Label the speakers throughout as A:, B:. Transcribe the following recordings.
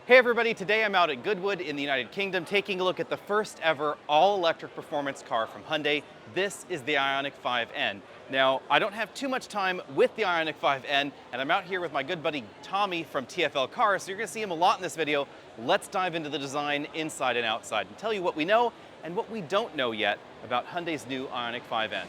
A: Hey everybody, today I'm out at Goodwood in the United Kingdom taking a look at the first ever all-electric performance car from Hyundai. This is the Ioniq 5N. Now, I don't have too much time with the Ioniq 5N, and I'm out here with my good buddy Tommy from TFL Cars, so you're gonna see him a lot in this video. Let's dive into the design inside and outside and tell you what we know and what we don't know yet about Hyundai's new Ioniq 5N.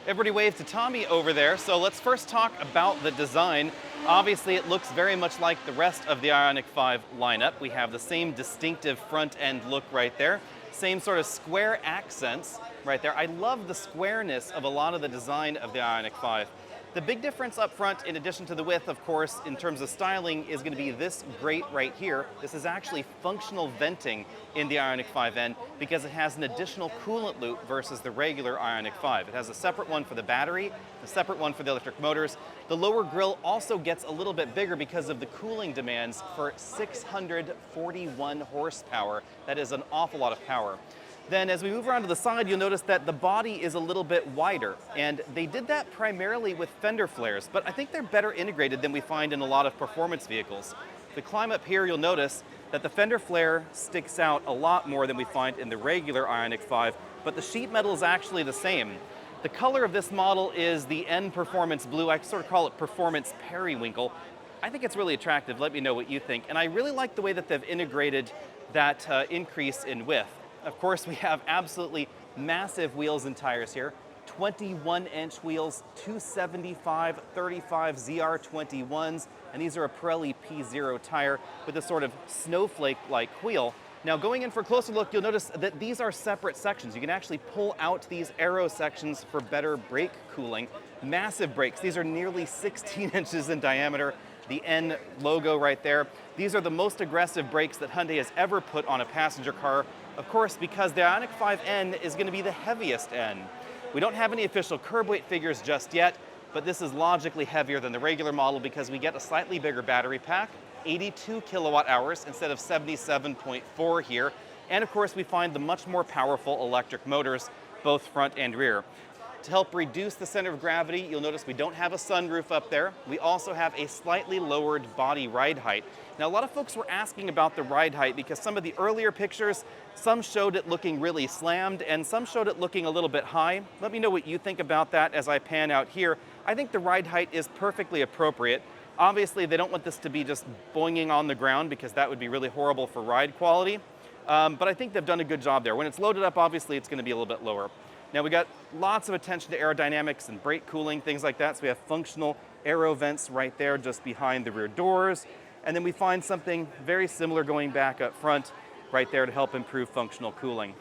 A: Everybody wave to Tommy over there. So let's first talk about the design. Obviously, it looks very much like the rest of the Ioniq 5 lineup. We have the same distinctive front end look right there. Same sort of square accents right there. I love the squareness of a lot of the design of the Ioniq 5. The big difference up front, in addition to the width, of course, in terms of styling, is going to be this grate right here. This is actually functional venting in the Ioniq 5N because it has an additional coolant loop versus the regular Ioniq 5. It has a separate one for the battery, a separate one for the electric motors. The lower grille also gets a little bit bigger because of the cooling demands for 641 horsepower. That is an awful lot of power. Then as we move around to the side, you'll notice that the body is a little bit wider, and they did that primarily with fender flares, but I think they're better integrated than we find in a lot of performance vehicles. If we climb up here, you'll notice that the fender flare sticks out a lot more than we find in the regular Ioniq 5, but the sheet metal is actually the same. The color of this model is the N Performance Blue. I sort of call it Performance Periwinkle. I think it's really attractive. Let me know what you think. And I really like the way that they've integrated that increase in width. Of course, we have absolutely massive wheels and tires here. 21-inch wheels, 275 35 ZR21s, and these are a Pirelli P0 tire with a sort of snowflake-like wheel. Now, going in for a closer look, you'll notice that these are separate sections. You can actually pull out these aero sections for better brake cooling. Massive brakes. These are nearly 16 inches in diameter. The N logo right there. These are the most aggressive brakes that Hyundai has ever put on a passenger car. Of course, because the Ioniq 5N is going to be the heaviest N. We don't have any official curb weight figures just yet, but this is logically heavier than the regular model because we get a slightly bigger battery pack, 82 kilowatt hours instead of 77.4 here. And of course, we find the much more powerful electric motors, both front and rear. To help reduce the center of gravity, you'll notice we don't have a sunroof up there. We also have a slightly lowered body ride height. Now, a lot of folks were asking about the ride height because some of the earlier pictures, some showed it looking really slammed and some showed it looking a little bit high. Let me know what you think about that as I pan out here. I think the ride height is perfectly appropriate. Obviously, they don't want this to be just boinging on the ground because that would be really horrible for ride quality. But I think they've done a good job there. When it's loaded up, obviously, it's going to be a little bit lower. Now, we got lots of attention to aerodynamics and brake cooling, things like that. So we have functional aero vents right there just behind the rear doors. And then we find something very similar going back up front right there to help improve functional cooling.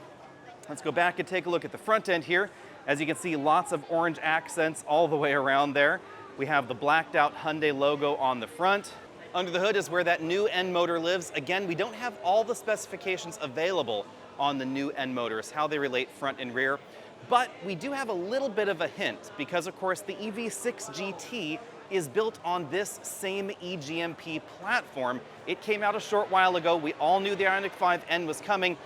A: Let's go back and take a look at the front end here. As you can see, lots of orange accents all the way around there. We have the blacked out Hyundai logo on the front. Under the hood is where that new N motor lives. Again, we don't have all the specifications available on the new N motors, how they relate front and rear. But we do have a little bit of a hint because, of course, the EV6 GT is built on this same eGMP platform. It came out a short while ago. We all knew the Ioniq 5N was coming,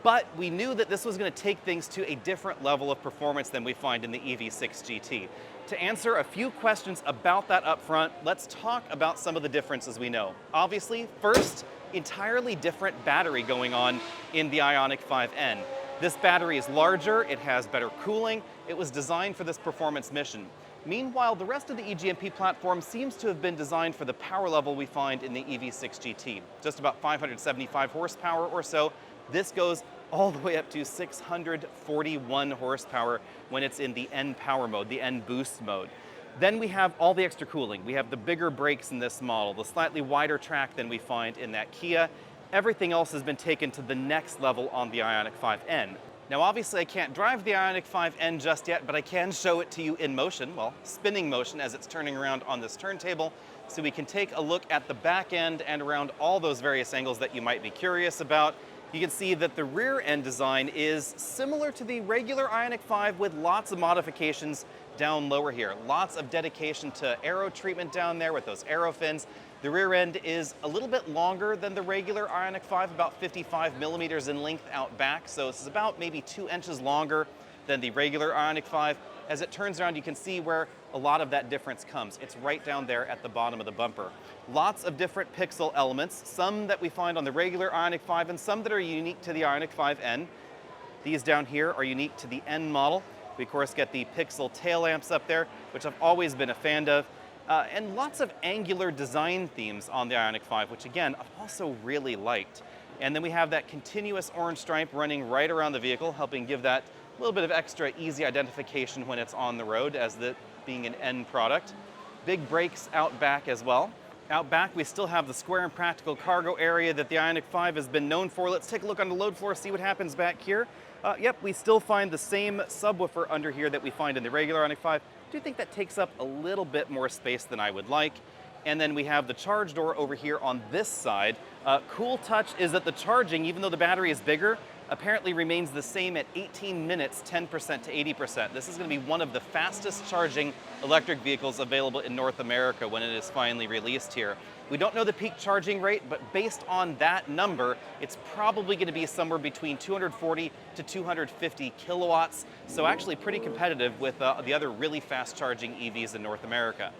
A: but we knew that this was going to take things to a different level of performance than we find in the EV6 GT. To answer a few questions about that up front, let's talk about some of the differences we know. Obviously, first, entirely different battery going on in the Ioniq 5N. This battery is larger, it has better cooling, it was designed for this performance mission. Meanwhile, the rest of the eGMP platform seems to have been designed for the power level we find in the EV6 GT, just about 575 horsepower or so. This goes all the way up to 641 horsepower when it's in the N power mode, the N boost mode. Then we have all the extra cooling. We have the bigger brakes in this model, the slightly wider track than we find in that Kia. Everything else has been taken to the next level on the Ioniq 5N. Now, obviously, I can't drive the Ioniq 5N just yet, but I can show it to you in motion, well, spinning motion as it's turning around on this turntable, so we can take a look at the back end and around all those various angles that you might be curious about. You can see that the rear end design is similar to the regular Ioniq 5 with lots of modifications down lower here. Lots of dedication to aero treatment down there with those aero fins. The rear end is a little bit longer than the regular Ioniq 5, about 55 millimeters in length out back, so this is about maybe 2 inches longer than the regular Ioniq 5. As it turns around, you can see where a lot of that difference comes. It's right down there at the bottom of the bumper. Lots of different pixel elements, some that we find on the regular Ioniq 5 and some that are unique to the Ioniq 5N. These down here are unique to the N model. We of course get the pixel tail lamps up there, which I've always been a fan of. And lots of angular design themes on the Ioniq 5, which again, I've also really liked. And then we have that continuous orange stripe running right around the vehicle, helping give that a little bit of extra easy identification when it's on the road, as the being an N product. Big brakes out back as well. Out back, we still have the square and practical cargo area that the Ioniq 5 has been known for. Let's take a look on the load floor, see what happens back here. Yep, we still find the same subwoofer under here that we find in the regular Ioniq 5. I do think that takes up a little bit more space than I would like. And then we have the charge door over here on this side. Cool touch is that the charging, even though the battery is bigger, apparently remains the same at 18 minutes, 10% to 80%. This is going to be one of the fastest charging electric vehicles available in North America when it is finally released here. We don't know the peak charging rate, but based on that number, it's probably going to be somewhere between 240 to 250 kilowatts. So actually pretty competitive with the other really fast charging EVs in North America.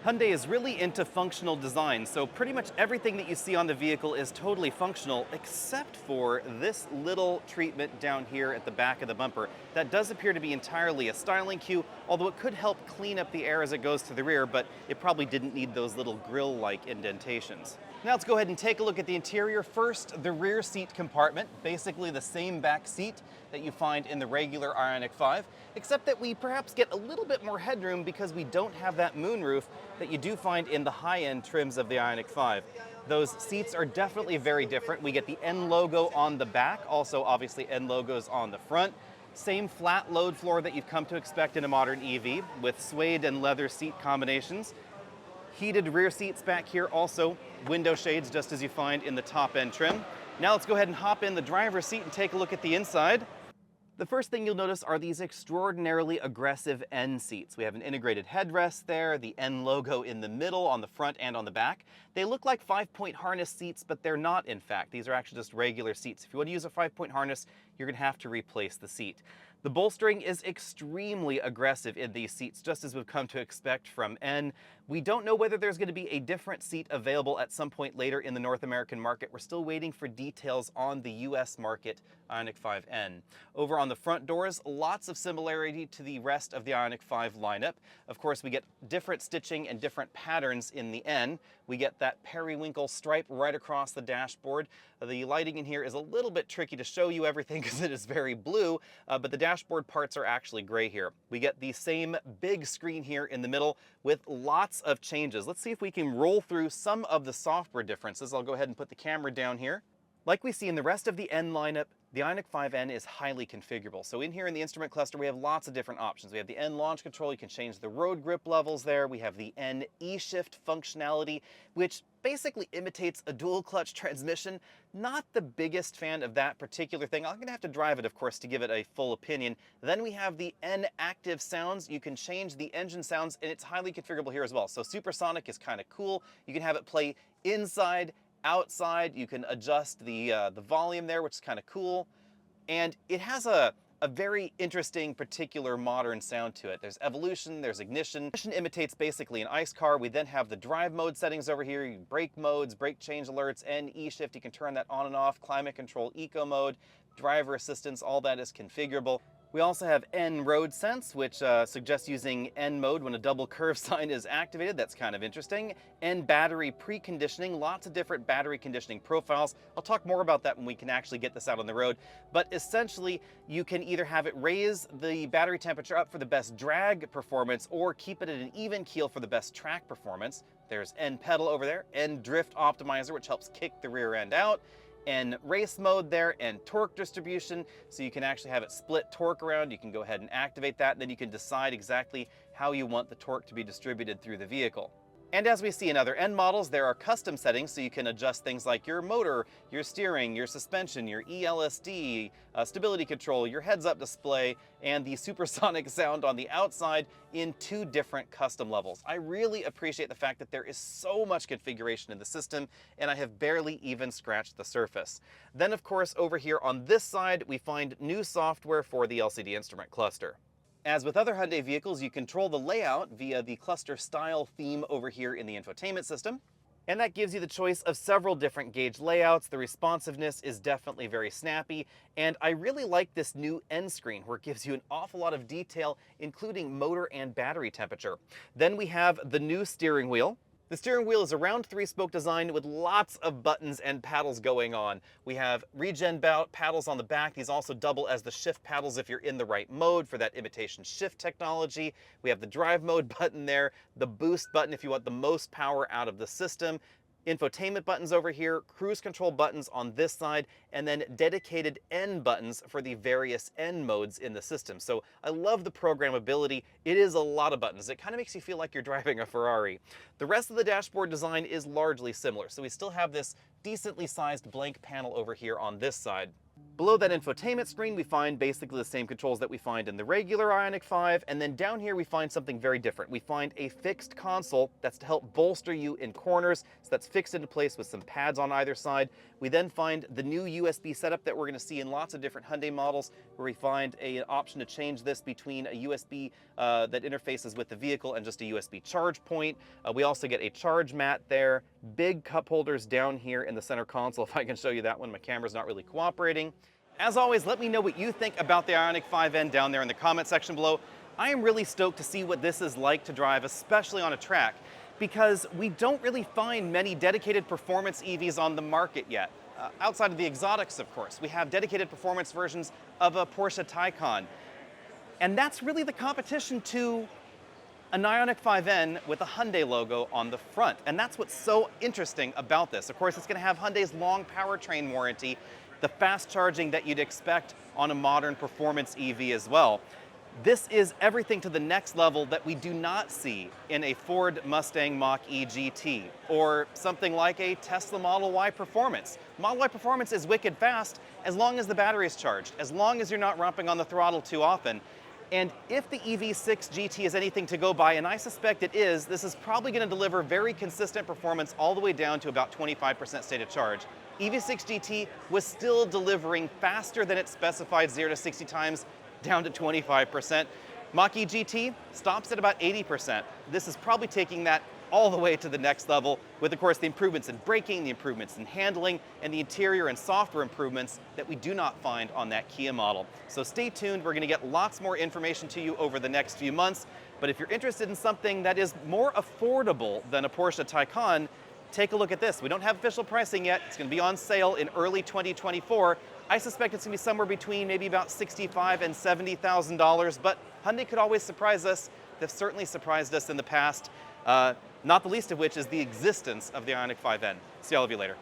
A: Hyundai is really into functional design, so pretty much everything that you see on the vehicle is totally functional, except for this little treatment down here at the back of the bumper. That does appear to be entirely a styling cue, although it could help clean up the air as it goes to the rear, but it probably didn't need those little grill-like indentations. Now let's go ahead and take a look at the interior. First, the rear seat compartment, basically the same back seat that you find in the regular Ioniq 5, except that we perhaps get a little bit more headroom because we don't have that moonroof that you do find in the high-end trims of the Ioniq 5. Those seats are definitely very different. We get the N logo on the back, also obviously N logos on the front. Same flat load floor that you've come to expect in a modern EV with suede and leather seat combinations. Heated rear seats back here, also window shades just as you find in the top end trim. Now let's go ahead and hop in the driver's seat and take a look at the inside. The first thing you'll notice are these extraordinarily aggressive N seats. We have an integrated headrest there, the N logo in the middle on the front and on the back. They look like 5-point harness seats, but they're not in fact. These are actually just regular seats. If you want to use a 5-point harness, you're going to have to replace the seat. The bolstering is extremely aggressive in these seats, just as we've come to expect from N. We don't know whether there's going to be a different seat available at some point later in the North American market. We're still waiting for details on the US market Ioniq 5N. Over on the front doors, lots of similarity to the rest of the Ioniq 5 lineup. Of course, we get different stitching and different patterns in the N. We get that periwinkle stripe right across the dashboard. The lighting in here is a little bit tricky to show you everything because it is very blue, but the dashboard parts are actually gray here. We get the same big screen here in the middle with lots of changes. Let's see if we can roll through some of the software differences. I'll go ahead and put the camera down here. Like we see in the rest of the N lineup, the Ioniq 5N is highly configurable. So in here in the instrument cluster, we have lots of different options. We have the N launch control. You can change the road grip levels there. We have the N E-shift functionality, which basically imitates a dual clutch transmission. Not the biggest fan of that particular thing. I'm gonna have to drive it, of course, to give it a full opinion. Then we have the N active sounds. You can change the engine sounds, and it's highly configurable here as well. So supersonic is kind of cool. You can have it play inside, outside. You can adjust the volume there, which is kind of cool. And it has a very interesting, particular modern sound to it. There's evolution, there's ignition. Ignition imitates basically an ICE car. We then have the drive mode settings over here, brake modes, brake change alerts, and E-shift. You can turn that on and off, climate control, eco mode, driver assistance, all that is configurable. We also have N Road Sense, which suggests using N mode when a double curve sign is activated. That's kind of interesting. N battery preconditioning, lots of different battery conditioning profiles. I'll talk more about that when we can actually get this out on the road. But essentially, you can either have it raise the battery temperature up for the best drag performance or keep it at an even keel for the best track performance. There's N pedal over there, N drift optimizer, which helps kick the rear end out. And race mode there, and torque distribution, so you can actually have it split torque around. You can go ahead and activate that, and then you can decide exactly how you want the torque to be distributed through the vehicle. And as we see in other N models, there are custom settings so you can adjust things like your motor, your steering, your suspension, your ELSD, stability control, your heads-up display, and the supersonic sound on the outside in 2 different custom levels. I really appreciate the fact that there is so much configuration in the system, and I have barely even scratched the surface. Then, of course, over here on this side, we find new software for the LCD instrument cluster. As with other Hyundai vehicles, you control the layout via the cluster style theme over here in the infotainment system. And that gives you the choice of several different gauge layouts. The responsiveness is definitely very snappy. And I really like this new end screen where it gives you an awful lot of detail, including motor and battery temperature. Then we have the new steering wheel. The steering wheel is a round 3-spoke design with lots of buttons and paddles going on. We have regen paddles on the back. These also double as the shift paddles if you're in the right mode for that imitation shift technology. We have the drive mode button there, the boost button if you want the most power out of the system, infotainment buttons over here, cruise control buttons on this side, and then dedicated N buttons for the various N modes in the system. So I love the programmability. It is a lot of buttons. It kind of makes you feel like you're driving a Ferrari. The rest of the dashboard design is largely similar. So we still have this decently sized blank panel over here on this side. Below that infotainment screen, we find basically the same controls that we find in the regular Ioniq 5, and then down here we find something very different. We find a fixed console that's to help bolster you in corners, so that's fixed into place with some pads on either side. We then find the new USB setup that we're going to see in lots of different Hyundai models, where we find an option to change this between a USB that interfaces with the vehicle and just a USB charge point. We also get a charge mat there, big cup holders down here in the center console, if I can show you that one. My camera's not really cooperating. As always, let me know what you think about the Ioniq 5N down there in the comment section below. I am really stoked to see what this is like to drive, especially on a track, because we don't really find many dedicated performance EVs on the market yet. Outside of the exotics, of course. We have dedicated performance versions of a Porsche Taycan. And that's really the competition to an Ioniq 5N with a Hyundai logo on the front. And that's what's so interesting about this. Of course, it's going to have Hyundai's long powertrain warranty, the fast charging that you'd expect on a modern performance EV as well. This is everything to the next level that we do not see in a Ford Mustang Mach-E GT or something like a Tesla Model Y Performance. Model Y Performance is wicked fast as long as the battery is charged, as long as you're not romping on the throttle too often. And if the EV6 GT is anything to go by, and I suspect it is, this is probably going to deliver very consistent performance all the way down to about 25% state of charge. EV6 GT was still delivering faster than its specified 0 to 60 times, down to 25%. Mach-E GT stops at about 80%. This is probably taking that all the way to the next level with, of course, the improvements in braking, the improvements in handling, and the interior and software improvements that we do not find on that Kia model. So stay tuned. We're going to get lots more information to you over the next few months. But if you're interested in something that is more affordable than a Porsche Taycan, take a look at this. We don't have official pricing yet. It's going to be on sale in early 2024. I suspect it's going to be somewhere between maybe about $65,000 and $70,000, but Hyundai could always surprise us. They've certainly surprised us in the past, not the least of which is the existence of the Ioniq 5N. See all of you later.